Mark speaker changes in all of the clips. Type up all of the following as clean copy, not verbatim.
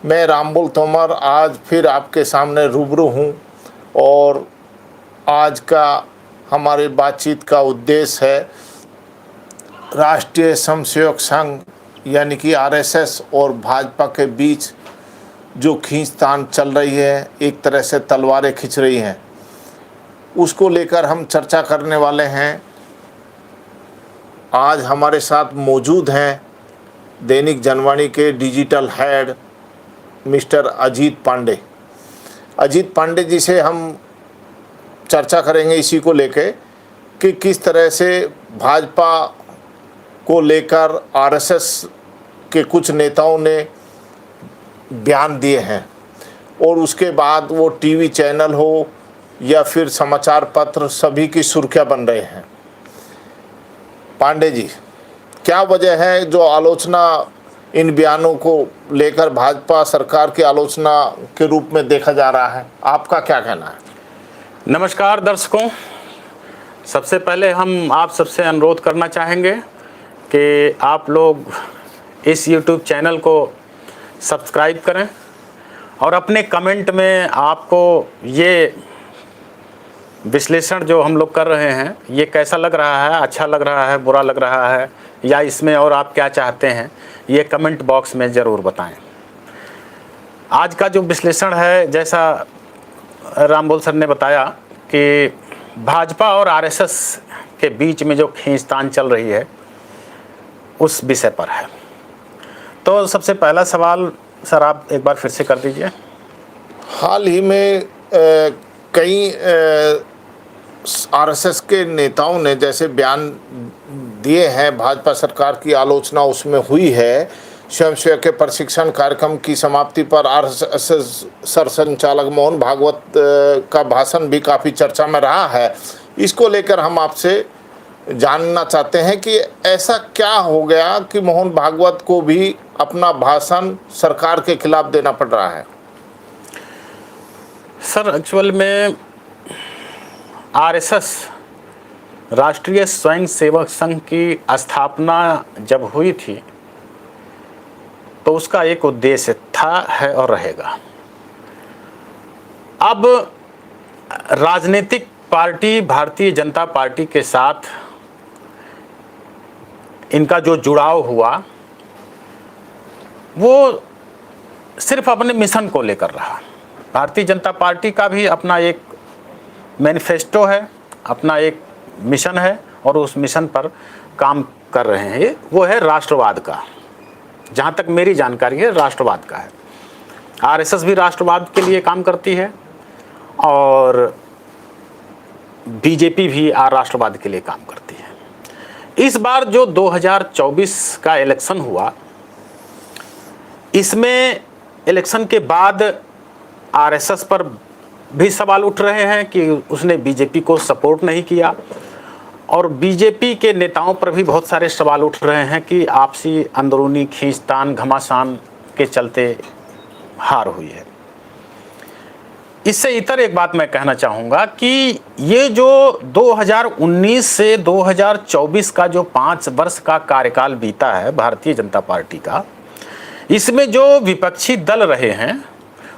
Speaker 1: मैं रामबुल तोमर आज फिर आपके सामने रूबरू हूँ और आज का हमारी बातचीत का उद्देश्य है राष्ट्रीय स्वयंसेवक संघ यानी कि आरएसएस और भाजपा के बीच जो खींचतान चल रही है, एक तरह से तलवारें खिंच रही हैं, उसको लेकर हम चर्चा करने वाले हैं। आज हमारे साथ मौजूद हैं दैनिक जनवाणी के digital head mister Ajit Pandey. Ajit Pandey ji से हम चर्चा करेंगे इसी को लेकर कि किस तरह से भाजपा को लेकर आरएसएस के कुछ नेताओं ने बयान दिए हैं और उसके बाद वो टीवी चैनल हो या फिर समाचार पत्र सभी की सुर्खियां बन रहे हैं। पांडे जी, क्या वजह है जो आलोचना इन बयानों को लेकर भाजपा सरकार की आलोचना के रूप में देखा जा रहा है? आपका क्या कहना है?
Speaker 2: नमस्कार दर्शकों, सबसे पहले हम आप सबसे अनुरोध करना चाहेंगे कि आप लोग इस YouTube चैनल को सब्सक्राइब करें और अपने कमेंट में आपको ये विश्लेषण जो हम लोग कर रहे हैं ये कैसा लग रहा है, अच्छा लग रहा है, बुरा लग रहा है, या इसमें और आप क्या चाहते हैं, ये कमेंट बॉक्स में ज़रूर बताएं। आज का जो विश्लेषण है, जैसा रामबुल सर ने बताया कि भाजपा और आरएसएस के बीच में जो खींचतान चल रही है उस विषय पर है। तो सबसे पहला सवाल सर आप एक बार फिर से कर दीजिए।
Speaker 1: हाल ही में कई आरएसएस के नेताओं ने जैसे बयान दिए हैं, भाजपा सरकार की आलोचना उसमें हुई है। स्वयंसेवक के प्रशिक्षण कार्यक्रम की समाप्ति पर आरएसएस सरसंचालक मोहन भागवत का भाषण भी काफ़ी चर्चा में रहा है। इसको लेकर हम आपसे जानना चाहते हैं कि ऐसा क्या हो गया कि मोहन भागवत को भी अपना भाषण सरकार के खिलाफ देना पड़ रहा है?
Speaker 2: सर एक्चुअल में आरएसएस राष्ट्रीय स्वयंसेवक संघ की स्थापना जब हुई थी तो उसका एक उद्देश्य था, है और रहेगा। अब राजनीतिक पार्टी भारतीय जनता पार्टी के साथ इनका जो जुड़ाव हुआ वो सिर्फ अपने मिशन को लेकर रहा। भारतीय जनता पार्टी का भी अपना एक मैनिफेस्टो है, अपना एक मिशन है और उस मिशन पर काम कर रहे हैं। वो है राष्ट्रवाद का, जहाँ तक मेरी जानकारी है राष्ट्रवाद का है। आरएसएस भी राष्ट्रवाद के लिए काम करती है और बीजेपी भी राष्ट्रवाद के लिए काम करती है। इस बार जो 2024 का इलेक्शन हुआ, इसमें इलेक्शन के बाद आरएसएस पर भी सवाल उठ रहे हैं कि उसने बीजेपी को सपोर्ट नहीं किया और बीजेपी के नेताओं पर भी बहुत सारे सवाल उठ रहे हैं कि आपसी अंदरूनी खींचतान घमासान के चलते हार हुई है। इससे इतर एक बात मैं कहना चाहूँगा कि ये जो 2019 से 2024 का जो 5 वर्ष का कार्यकाल बीता है भारतीय जनता पार्टी का, इसमें जो विपक्षी दल रहे हैं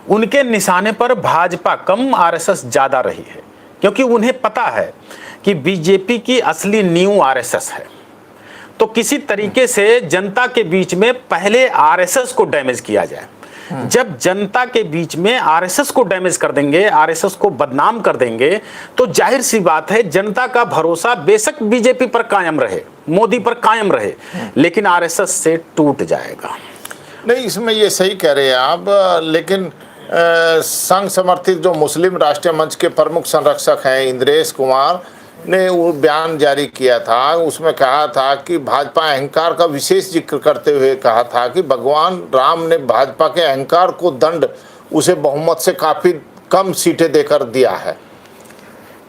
Speaker 2: उनके निशाने पर भाजपा कम आरएसएस ज़्यादा रही है, क्योंकि उन्हें पता है कि बीजेपी की असली नींव आरएसएस है। तो किसी तरीके से जनता के बीच में पहले आरएसएस को डैमेज किया जाए। जब जनता के बीच में आरएसएस को डैमेज कर देंगे, आरएसएस को बदनाम कर देंगे, तो जाहिर सी बात है जनता का भरोसा बेशक बीजेपी पर कायम रहे, मोदी पर कायम रहे, लेकिन आरएसएस से टूट जाएगा।
Speaker 1: नहीं, इसमें ये सही कह रहे हैं आप, लेकिन संघ समर्थित जो मुस्लिम राष्ट्रीय मंच के प्रमुख संरक्षक हैं इंद्रेश कुमार ने वो बयान जारी किया था। उसमें कहा था कि भाजपा अहंकार का विशेष जिक्र करते हुए कहा था कि भगवान राम ने भाजपा के अहंकार को दंड उसे बहुमत से काफ़ी कम सीटें देकर दिया है।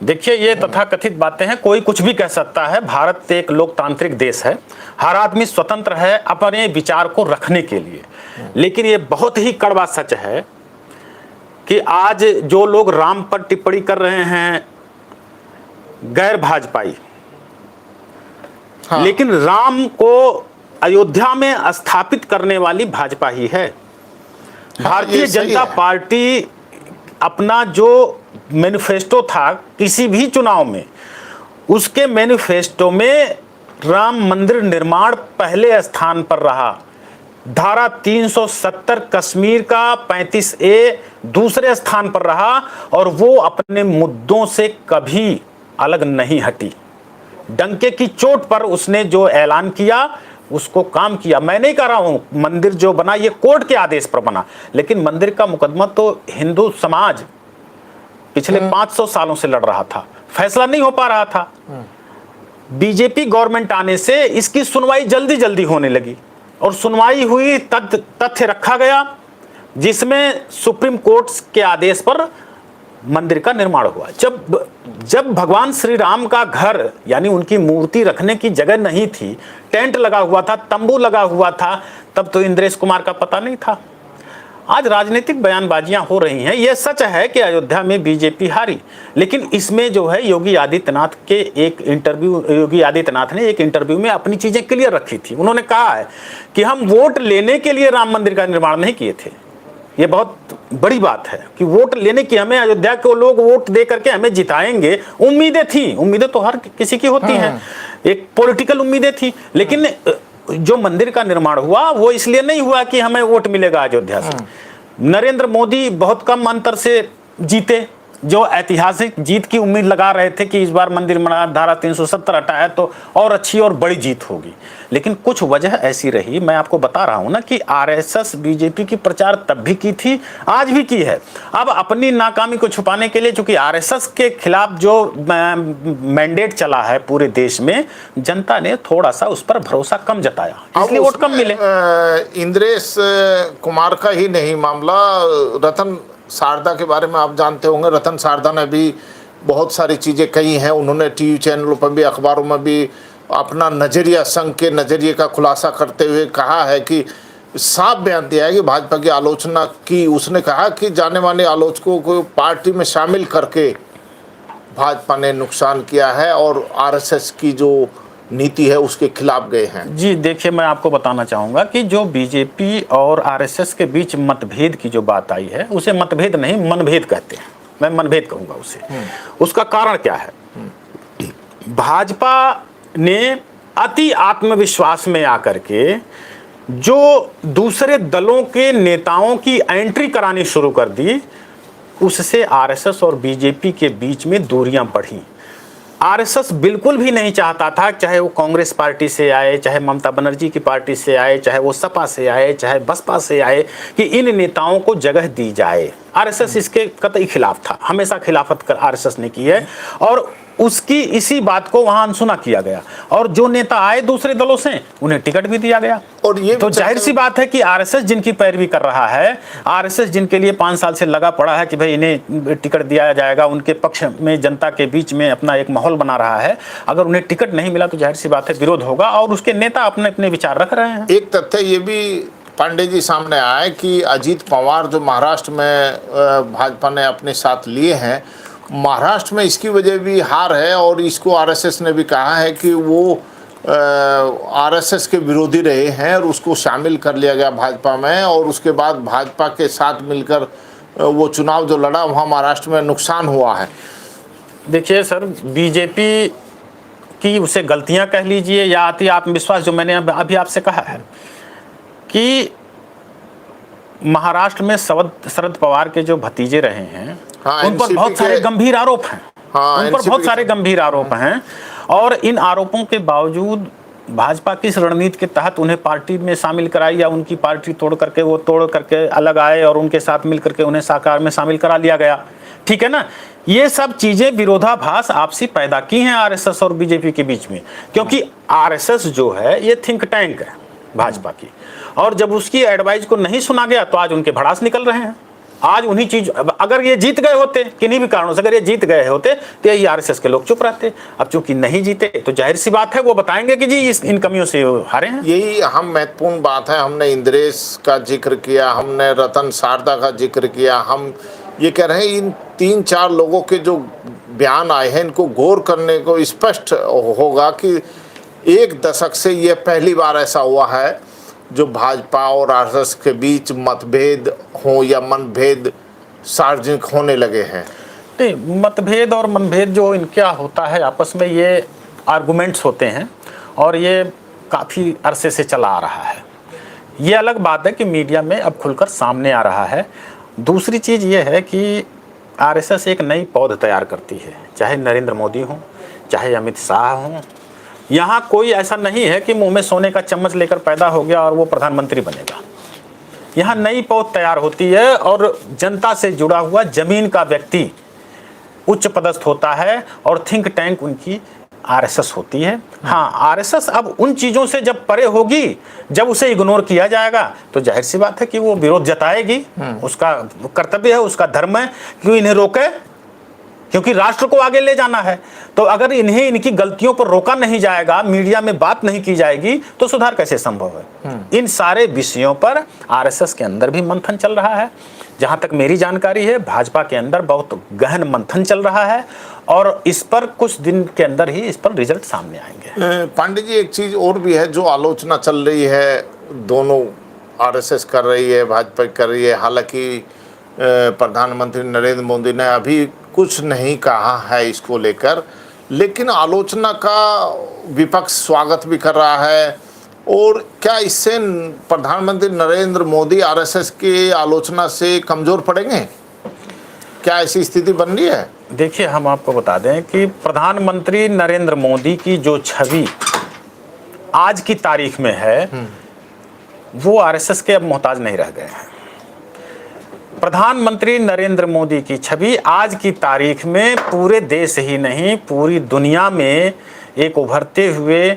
Speaker 2: देखिए, ये तथाकथित बातें हैं, कोई कुछ भी कह सकता है। भारत एक लोकतांत्रिक देश है, हर आदमी स्वतंत्र है अपने विचार को रखने के लिए। लेकिन ये बहुत ही कड़वा सच है कि आज जो लोग राम पर टिप्पणी कर रहे हैं गैर भाजपाई, हाँ, लेकिन राम को अयोध्या में स्थापित करने वाली भाजपा ही है। भारतीय
Speaker 1: ये सही
Speaker 2: जनता
Speaker 1: है।
Speaker 2: पार्टी अपना जो मैनिफेस्टो था किसी भी चुनाव में, उसके मैनिफेस्टो में राम मंदिर निर्माण पहले स्थान पर रहा। धारा 370 कश्मीर का 35A दूसरे स्थान पर रहा और वो अपने मुद्दों से कभी अलग नहीं हटी। डंके की चोट पर उसने जो ऐलान किया उसको काम किया। मैं नहीं कह रहा हूं मंदिर जो बना ये कोर्ट के आदेश पर बना, लेकिन मंदिर का मुकदमा तो हिंदू समाज पिछले 500 सालों से लड़ रहा था, फैसला नहीं हो पा रहा था। बीजेपी गवर्नमेंट आने से इसकी सुनवाई जल्दी जल्दी होने लगी और सुनवाई हुई, तथ्य रखा गया जिसमें सुप्रीम कोर्ट के आदेश पर मंदिर का निर्माण हुआ। जब भगवान श्री राम का घर यानी उनकी मूर्ति रखने की जगह नहीं थी, टेंट लगा हुआ था, तंबू लगा हुआ था, तब तो इंद्रेश कुमार का पता नहीं था। आज राजनीतिक बयानबाजियां हो रही हैं। यह सच है कि अयोध्या में बीजेपी हारी, लेकिन इसमें जो है योगी आदित्यनाथ ने एक इंटरव्यू में अपनी चीजें क्लियर रखी थी। उन्होंने कहा है कि हम वोट लेने के लिए राम मंदिर का निर्माण नहीं किए थे। ये बहुत बड़ी बात है कि वोट लेने की, हमें अयोध्या के लोग वोट दे करके हमें जिताएंगे, उम्मीदें थी। उम्मीदें तो हर किसी की होती हैं, एक पॉलिटिकल उम्मीदें थी, लेकिन जो मंदिर का निर्माण हुआ वो इसलिए नहीं हुआ कि हमें वोट मिलेगा अयोध्या से। नरेंद्र मोदी बहुत कम अंतर से जीते, जो ऐतिहासिक जीत की उम्मीद लगा रहे थे कि इस बार मंदिर बना, धारा 370 हटाया तो और अच्छी और बड़ी जीत होगी, लेकिन कुछ वजह ऐसी रही। मैं आपको बता रहा हूं ना कि आरएसएस बीजेपी की प्रचार तब भी की थी, आज भी की है। अब अपनी नाकामी को छुपाने के लिए, चूंकि आरएसएस के खिलाफ जो मैंडेट चला है पूरे देश में, जनता ने थोड़ा सा उस पर भरोसा कम जताया, इसलिए वोट कम मिले।
Speaker 1: इंद्रेश कुमार का ही नहीं मामला, रतन शारदा के बारे में आप जानते होंगे। रतन शारदा ने भी बहुत सारी चीज़ें कही हैं। उन्होंने टीवी चैनलों पर भी, अखबारों में भी अपना नज़रिया, संघ के नज़रिए का खुलासा करते हुए कहा है कि साफ बयान दिया है कि भाजपा की आलोचना की। उसने कहा कि जाने माने आलोचकों को पार्टी में शामिल करके भाजपा ने नुकसान किया है और आरएसएस की जो नीति है उसके खिलाफ गए हैं।
Speaker 2: जी देखिए, मैं आपको बताना चाहूँगा कि जो बीजेपी और आरएसएस के बीच मतभेद की जो बात आई है, उसे मतभेद नहीं मनभेद कहते हैं। मैं मनभेद कहूँगा उसे। उसका कारण क्या है? भाजपा ने अति आत्मविश्वास में आकर के जो दूसरे दलों के नेताओं की एंट्री करानी शुरू कर दी, उससे आरएसएस और बीजेपी के बीच में दूरियां बढ़ी। आरएसएस बिल्कुल भी नहीं चाहता था, चाहे वो कांग्रेस पार्टी से आए, चाहे ममता बनर्जी की पार्टी से आए, चाहे वो सपा से आए, चाहे बसपा से आए, कि इन नेताओं को जगह दी जाए। आरएसएस इसके कतई खिलाफ था, हमेशा खिलाफत कर आरएसएस ने की है और उसकी इसी बात को वहां अनसुना किया गया। और जो नेता आए दूसरे दलों से, उन्हें टिकट भी दिया गया।
Speaker 1: और ये
Speaker 2: तो जाहिर सी बात है कि आरएसएस जिनकी पैरवी कर रहा है, आरएसएस जिनके लिए 5 साल से लगा पड़ा है कि भाई इन्हें टिकट दिया जाएगा, उनके पक्ष में जनता के बीच में अपना एक माहौल बना रहा है, अगर उन्हें टिकट नहीं मिला तो जाहिर सी बात है विरोध होगा और उसके नेता अपने अपने विचार रख रहे हैं।
Speaker 1: एक तथ्य ये भी पांडे जी सामने आया है कि अजीत पवार जो महाराष्ट्र में भाजपा ने अपने साथ लिए हैं, महाराष्ट्र में इसकी वजह भी हार है और इसको आरएसएस ने भी कहा है कि वो आरएसएस के विरोधी रहे हैं और उसको शामिल कर लिया गया भाजपा में, और उसके बाद भाजपा के साथ मिलकर वो चुनाव जो लड़ा वहाँ महाराष्ट्र में नुकसान हुआ है।
Speaker 2: देखिए सर, बीजेपी की उसे गलतियां कह लीजिए या अति आत्मविश्वास, जो मैंने अभी आपसे कहा है कि महाराष्ट्र में शरद पवार के जो भतीजे रहे हैं,
Speaker 1: हाँ,
Speaker 2: उन पर बहुत सारे गंभीर आरोप हैं।
Speaker 1: हाँ,
Speaker 2: उन पर बहुत सारे गंभीर आरोप हैं और इन आरोपों के बावजूद भाजपा की इस रणनीति के तहत उन्हें पार्टी में शामिल कराई या उनकी पार्टी तोड़ करके अलग आए और उनके साथ मिल करके उन्हें सरकार में शामिल करा लिया गया। ठीक है ना? ये सब चीजें विरोधाभास आपसी पैदा की हैं आरएसएस और बीजेपी के बीच में, क्योंकि आरएसएस जो है ये थिंक टैंक है भाजपा की, और जब उसकी एडवाइस को नहीं सुना गया तो आज उनके भड़ास निकल रहे हैं। आज उन्हीं चीज, अगर ये जीत गए होते किन्हीं भी कारणों से, अगर ये जीत गए होते तो यही आरएसएस के लोग चुप रहते। अब चूंकि नहीं जीते तो जाहिर सी बात है वो बताएंगे कि जी इन कमियों से हारे हैं।
Speaker 1: यही हम महत्वपूर्ण बात है। हमने इंद्रेश का जिक्र किया, हमने रतन शारदा का जिक्र किया, हम ये कह रहे हैं इन 3-4 लोगों के जो बयान आए हैं इनको गौर करने को स्पष्ट होगा कि 1 दशक से ये पहली बार ऐसा हुआ है जो भाजपा और आरएसएस के बीच मतभेद हो या मनभेद सार्वजनिक होने लगे हैं?
Speaker 2: नहीं, मतभेद और मनभेद जो इनका होता है आपस में, ये आर्गुमेंट्स होते हैं और ये काफ़ी अरसे से चला आ रहा है। ये अलग बात है कि मीडिया में अब खुलकर सामने आ रहा है। दूसरी चीज़ ये है कि आरएसएस एक नई पौध तैयार करती है, चाहे नरेंद्र मोदी हों, चाहे अमित शाह हों। यहाँ कोई ऐसा नहीं है कि मुंह में सोने का चम्मच लेकर पैदा हो गया और वो प्रधानमंत्री बनेगा। यहाँ नई पौध तैयार होती है और जनता से जुड़ा हुआ जमीन का व्यक्ति उच्च पदस्थ होता है और थिंक टैंक उनकी आरएसएस होती है। हाँ, आरएसएस अब उन चीज़ों से जब परे होगी, जब उसे इग्नोर किया जाएगा तो जाहिर सी बात है कि वो विरोध जताएगी। उसका कर्तव्य है, उसका धर्म है कि इन्हें रोके, क्योंकि राष्ट्र को आगे ले जाना है। तो अगर इन्हें इनकी गलतियों पर रोका नहीं जाएगा, मीडिया में बात नहीं की जाएगी, तो सुधार कैसे संभव है? इन सारे विषयों पर आरएसएस के अंदर भी मंथन चल रहा है। जहां तक मेरी जानकारी है, भाजपा के अंदर बहुत गहन मंथन चल रहा है और इस पर कुछ दिन के अंदर ही इस पर रिजल्ट सामने आएंगे।
Speaker 1: पांडे जी, एक चीज और भी है जो आलोचना चल रही है, दोनों आरएसएस कर रही है, भाजपा कर रही है। हालांकि प्रधानमंत्री नरेंद्र मोदी ने अभी कुछ नहीं कहा है इसको लेकर, लेकिन आलोचना का विपक्ष स्वागत भी कर रहा है। और क्या इससे प्रधानमंत्री नरेंद्र मोदी आरएसएस की आलोचना से कमजोर पड़ेंगे? क्या ऐसी स्थिति बन रही है?
Speaker 2: देखिए, हम आपको बता दें कि प्रधानमंत्री नरेंद्र मोदी की जो छवि आज की तारीख में है, वो आरएसएस के अब मोहताज नहीं रह गए हैं। प्रधानमंत्री नरेंद्र मोदी की छवि आज की तारीख में पूरे देश ही नहीं, पूरी दुनिया में एक उभरते हुए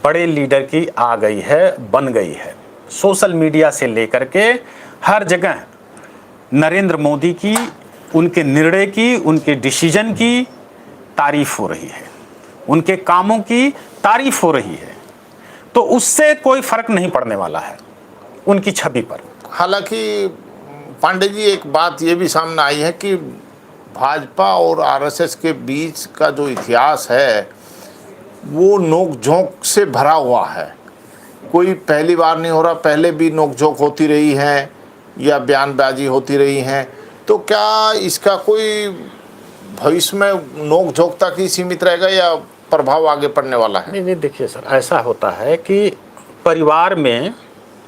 Speaker 2: बड़े लीडर की आ गई है, बन गई है। सोशल मीडिया से लेकर के हर जगह नरेंद्र मोदी की, उनके निर्णय की, उनके डिसीजन की तारीफ हो रही है, उनके कामों की तारीफ हो रही है। तो उससे कोई फर्क नहीं पड़ने वाला है उनकी छवि पर।
Speaker 1: हालांकि पांडे जी, एक बात ये भी सामने आई है कि भाजपा और आरएसएस के बीच का जो इतिहास है वो नोक-झोंक से भरा हुआ है। कोई पहली बार नहीं हो रहा, पहले भी नोक-झोंक होती रही है या बयानबाजी होती रही है। तो क्या इसका कोई भविष्य में नोक-झोंक तक ही सीमित रहेगा या प्रभाव आगे पड़ने वाला है?
Speaker 2: नहीं, देखिए सर, ऐसा होता है कि परिवार में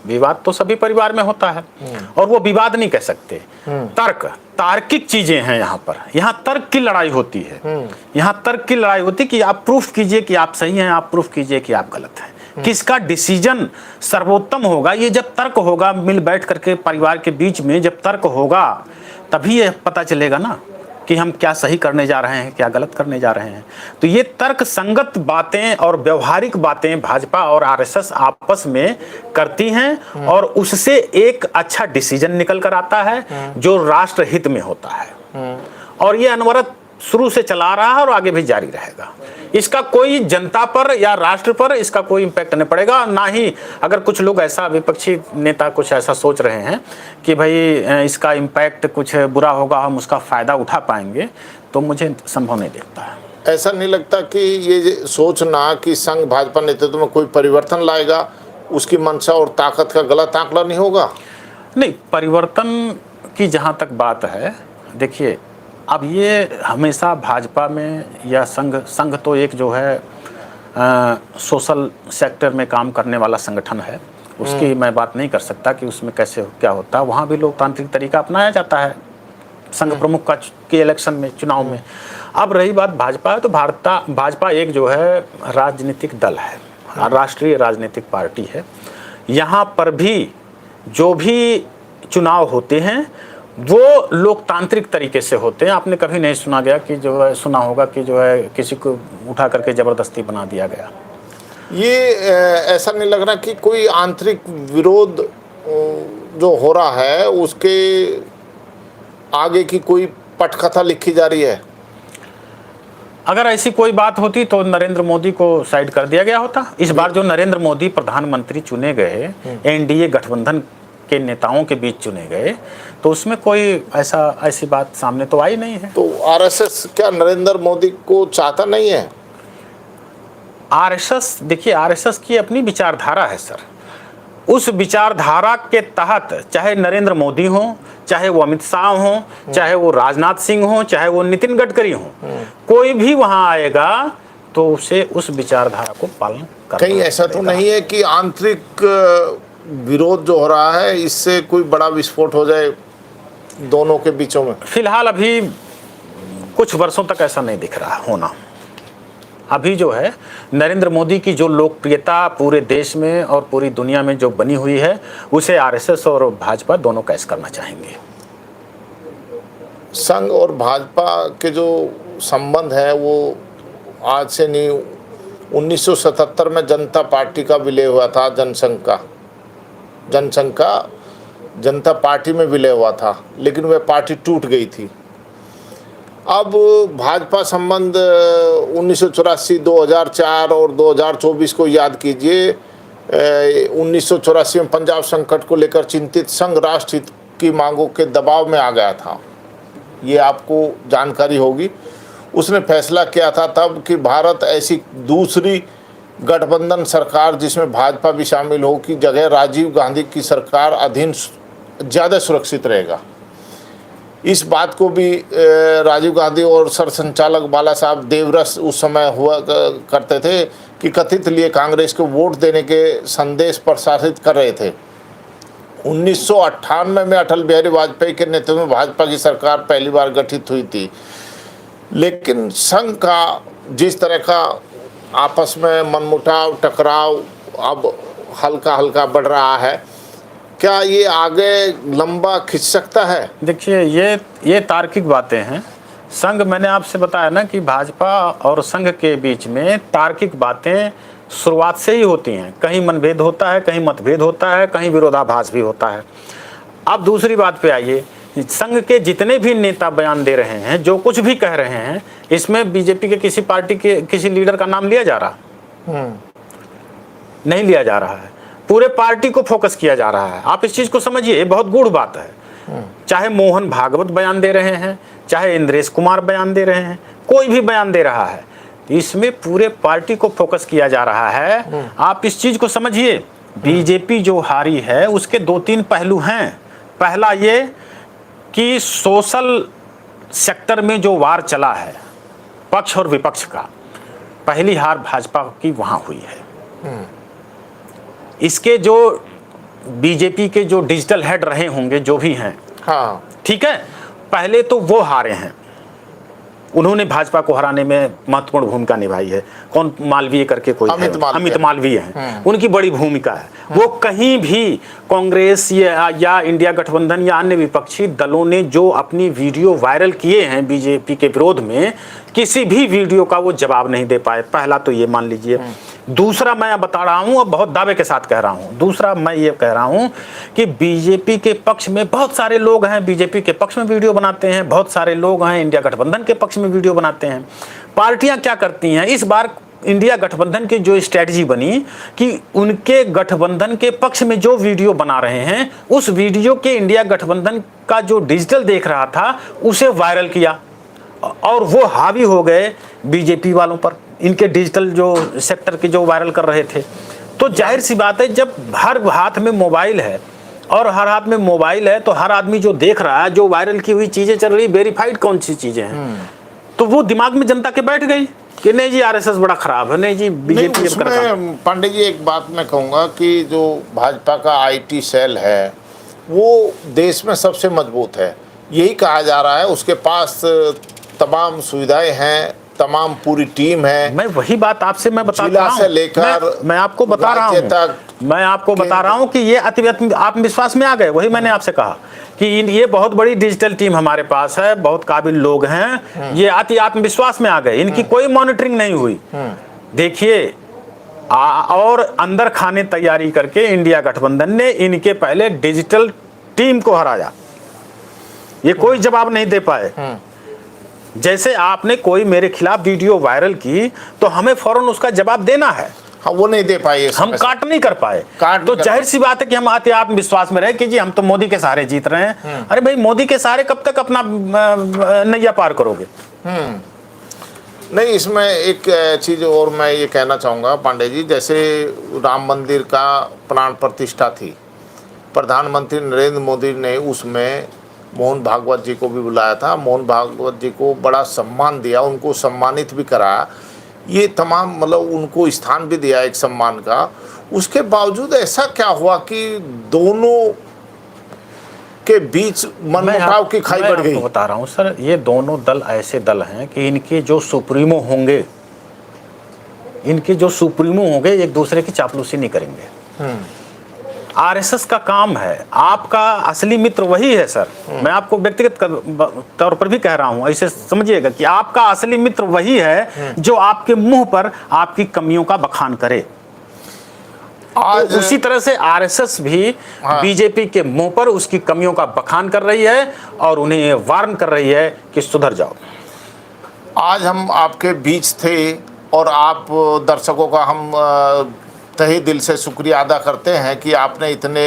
Speaker 2: विवाद तो सभी परिवार में होता है और वो विवाद नहीं कह सकते, तार्किक चीजें हैं। यहाँ तर्क की लड़ाई होती है। यहाँ तर्क की लड़ाई होती है कि आप प्रूफ कीजिए कि आप सही हैं, आप प्रूफ कीजिए कि आप गलत हैं। किसका डिसीजन सर्वोत्तम होगा, ये जब तर्क होगा, मिल बैठ करके परिवार के बीच में जब तर्क होगा, तभी ये पता चलेगा ना कि हम क्या सही करने जा रहे हैं, क्या गलत करने जा रहे हैं। तो ये तर्क संगत बातें और व्यवहारिक बातें भाजपा और आरएसएस आपस में करती हैं और उससे एक अच्छा डिसीजन निकल कर आता है जो राष्ट्र हित में होता है। और ये अनवरत शुरू से चला रहा है और आगे भी जारी रहेगा। इसका कोई जनता पर या राष्ट्र पर इसका कोई इम्पैक्ट नहीं पड़ेगा। ना ही अगर कुछ लोग ऐसा, विपक्षी नेता कुछ ऐसा सोच रहे हैं कि भाई इसका इम्पैक्ट कुछ बुरा होगा, हम उसका फ़ायदा उठा पाएंगे, तो मुझे संभव नहीं दिखता है।
Speaker 1: ऐसा नहीं लगता कि ये सोचना कि संघ भाजपा नेतृत्व में कोई परिवर्तन लाएगा, उसकी मंशा और ताकत का गलत आंकड़ा नहीं होगा?
Speaker 2: नहीं, परिवर्तन की जहाँ तक बात है, देखिए अब ये हमेशा भाजपा में या संघ तो एक जो है सोशल सेक्टर में काम करने वाला संगठन है, उसकी मैं बात नहीं कर सकता कि उसमें कैसे क्या होता है। वहाँ भी लोकतांत्रिक तरीका अपनाया जाता है संघ प्रमुख का के इलेक्शन में, चुनाव में। अब रही बात भाजपा है, तो भाजपा एक जो है राजनीतिक दल है, राष्ट्रीय राजनीतिक पार्टी है। यहाँ पर भी जो भी चुनाव होते हैं वो लोकतांत्रिक तरीके से होते हैं। आपने कभी नहीं सुना गया कि जो है, सुना होगा कि जो है किसी को उठा करके ज़बरदस्ती बना दिया गया।
Speaker 1: ये ऐसा नहीं लग रहा कि कोई आंतरिक विरोध जो हो रहा है उसके आगे की कोई पटकथा लिखी जा रही है?
Speaker 2: अगर ऐसी कोई बात होती तो नरेंद्र मोदी को साइड कर दिया गया होता। इस बार जो नरेंद्र मोदी प्रधानमंत्री चुने गए, एनडीए गठबंधन के नेताओं के बीच चुने गए, तो उसमें कोई ऐसी बात सामने तो आई नहीं है।
Speaker 1: तो आरएसएस क्या नरेंद्र मोदी को चाहता नहीं है?
Speaker 2: आरएसएस, देखिए आरएसएस की अपनी विचारधारा है सर। उस विचारधारा के तहत चाहे नरेंद्र मोदी हो, चाहे वो अमित शाह हो, चाहे वो राजनाथ सिंह हो, चाहे वो नितिन गडकरी हो, कोई भी वहां आएगा तो उसे उस विचारधारा को पालन करना
Speaker 1: कहीं ऐसा तो नहीं है कि आंतरिक विरोध जो हो रहा है इससे कोई बड़ा विस्फोट हो जाए दोनों के बीचों में?
Speaker 2: फिलहाल अभी कुछ वर्षों तक ऐसा नहीं दिख रहा होना। अभी जो है नरेंद्र मोदी की जो लोकप्रियता पूरे देश में और पूरी दुनिया में जो बनी हुई है, उसे आरएसएस और भाजपा दोनों कैश करना चाहेंगे।
Speaker 1: संघ और भाजपा के जो संबंध है वो आज से नहीं, 1977 में जनता पार्टी का विलय हुआ था, जनसंघ का जनता पार्टी में विलय हुआ था, लेकिन वह पार्टी टूट गई थी। अब भाजपा संबंध 1984, 2004 और 2024 को याद कीजिए। 1984 में पंजाब संकट को लेकर चिंतित संघ राष्ट्र हित की मांगों के दबाव में आ गया था, ये आपको जानकारी होगी। उसने फैसला किया था तब कि भारत ऐसी दूसरी गठबंधन सरकार जिसमें भाजपा भी शामिल हो की जगह राजीव गांधी की सरकार अधीन ज़्यादा सुरक्षित रहेगा। इस बात को भी राजीव गांधी और सरसंचालक बाला साहब देवरस उस समय हुआ करते थे कि कथित लिए कांग्रेस को वोट देने के संदेश प्रसारित कर रहे थे। 1998 में अटल बिहारी वाजपेयी के नेतृत्व में भाजपा की सरकार पहली बार गठित हुई थी, लेकिन संघ का जिस तरह का आपस में मनमुटाव, टकराव अब हल्का हल्का बढ़ रहा है, क्या ये आगे लंबा खिंच सकता है?
Speaker 2: देखिए, ये तार्किक बातें हैं। संघ, मैंने आपसे बताया ना कि भाजपा और संघ के बीच में तार्किक बातें शुरुआत से ही होती हैं। कहीं मनभेद होता है, कहीं मतभेद होता है, कहीं विरोधाभास भी होता है। अब दूसरी बात पे आइए, संघ के जितने भी नेता बयान दे रहे हैं, जो कुछ भी कह रहे हैं, इसमें बीजेपी के किसी पार्टी के किसी लीडर का नाम लिया जा रहा? नहीं लिया जा रहा है। पूरे पार्टी को फोकस किया जा रहा है। आप इस चीज को समझिए, ये बहुत गूढ़ बात है। चाहे मोहन भागवत बयान दे रहे हैं, चाहे इंद्रेश कुमार बयान दे रहे हैं, कोई भी बयान दे रहा है, इसमें पूरे पार्टी को फोकस किया जा रहा है। आप इस चीज को समझिए, बीजेपी जो हारी है उसके 2-3 पहलू हैं। पहला ये कि सोशल सेक्टर में जो वार चला है पक्ष और विपक्ष का, पहली हार भाजपा की वहां हुई है। इसके जो बीजेपी के जो डिजिटल हेड रहे होंगे, जो भी हैं,
Speaker 1: हाँ
Speaker 2: ठीक है, पहले तो वो हारे हैं। उन्होंने भाजपा को हराने में महत्वपूर्ण भूमिका निभाई है। कौन, मालवीय करके कोई अमित मालवीय हैं, उनकी बड़ी भूमिका है। वो कहीं भी कांग्रेस या इंडिया गठबंधन या अन्य विपक्षी दलों ने जो अपनी वीडियो वायरल किए हैं बीजेपी के विरोध में, किसी भी वीडियो का वो जवाब नहीं दे पाए। पहला तो ये मान लीजिए। दूसरा मैं बता रहा हूं, और बहुत दावे के साथ कह रहा हूं, दूसरा मैं ये कह रहा हूं कि बीजेपी के पक्ष में बहुत सारे लोग हैं, बीजेपी के पक्ष में वीडियो बनाते हैं, बहुत सारे लोग हैं इंडिया गठबंधन के पक्ष में वीडियो बनाते हैं। पार्टियां क्या करती हैं इस बार? इंडिया गठबंधन की जो स्ट्रेटजी बनी कि उनके गठबंधन के पक्ष में जो वीडियो बना रहे हैं, उस वीडियो के इंडिया गठबंधन का जो डिजिटल देख रहा था उसे वायरल किया, और वो हावी हो गए बीजेपी वालों पर, इनके डिजिटल जो सेक्टर के जो वायरल कर रहे थे। तो जाहिर सी बात है, जब हर हाथ में मोबाइल है और हर हाथ में मोबाइल है, तो हर आदमी जो देख रहा है, जो वायरल की हुई चीजें चल रही, वेरीफाइड कौन सी चीजें हैं, तो वो दिमाग में जनता के बैठ गई कि नहीं जी आरएसएस बड़ा खराब है, नहीं जी बीजेपी।
Speaker 1: उसमें पांडे जी एक बात मैं कहूँगा कि जो भाजपा का आईटी सेल है वो देश में सबसे मजबूत है, यही कहा जा रहा है। उसके पास तमाम सुविधाएं हैं, तमाम पूरी टीम है।
Speaker 2: मैं वही बात आपसे मैं बता रहा हूं,
Speaker 1: से लेकर
Speaker 2: मैं आपको बता रहा हूं, मैं आपको बता रहा हूं कि ये अति आत्मविश्वास में आ गए। वही मैंने आपसे कहा कि ये बहुत बड़ी डिजिटल टीम हमारे पास है, बहुत काबिल लोग हैं, ये अति आत्मविश्वास में आ गए, इनकी कोई मॉनिटरिंग नहीं हुई। देखिए, और अंदर खाने तैयारी करके इंडिया गठबंधन ने इनके पहले डिजिटल टीम को हराया, ये कोई जवाब नहीं दे पाए। जैसे आपने कोई मेरे खिलाफ वीडियो वायरल की तो हमें फौरन उसका जवाब देना है,
Speaker 1: हाँ वो नहीं दे पाए,
Speaker 2: हम काट नहीं कर पाए। तो जाहिर सी बात है कि हम अति आत्मविश्वास में रहे कि जी हम तो मोदी के सहारे जीत रहे हैं। अरे भाई, मोदी के सहारे कब तक अपना नैया पार करोगे?
Speaker 1: नहीं, इसमें एक चीज़ और मैं ये कहना चाहूँगा पांडे जी, जैसे राम मंदिर का प्राण प्रतिष्ठा थी, प्रधानमंत्री नरेंद्र मोदी ने उसमें मोहन भागवत जी को भी बुलाया था, मोहन भागवत जी को बड़ा सम्मान दिया, उनको सम्मानित भी कराया, ये तमाम मतलब उनको स्थान भी दिया एक सम्मान का। उसके बावजूद ऐसा क्या हुआ कि दोनों के बीच मनमुटाव की खाई बढ़ गई?
Speaker 2: मैं आपको बता रहा हूँ सर, ये दोनों दल ऐसे दल हैं कि इनके जो सुप्रीमो होंगे, एक दूसरे की चापलूसी नहीं करेंगे। आरएसएस का काम है, आपका असली मित्र वही है सर। मैं आपको व्यक्तिगत तौर पर भी कह रहा हूं, ऐसे समझिएगा कि आपका असली मित्र वही है जो आपके मुंह पर आपकी कमियों का बखान करे।
Speaker 1: आज
Speaker 2: तो उसी तरह से आरएसएस भी बीजेपी के मुंह पर उसकी कमियों का बखान कर रही है और उन्हें वार्न कर रही है कि सुधर जाओ।
Speaker 1: आज हम आपके बीच थे और आप दर्शकों का हम तहे दिल से शुक्रिया अदा करते हैं कि आपने इतने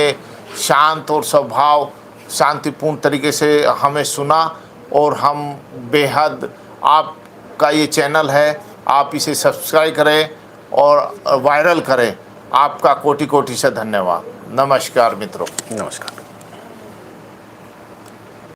Speaker 1: शांत और स्वभाव शांतिपूर्ण तरीके से हमें सुना, और हम बेहद, आपका ये चैनल है, आप इसे सब्सक्राइब करें और वायरल करें। आपका कोटि कोटि से धन्यवाद। नमस्कार मित्रों।
Speaker 2: नमस्कार।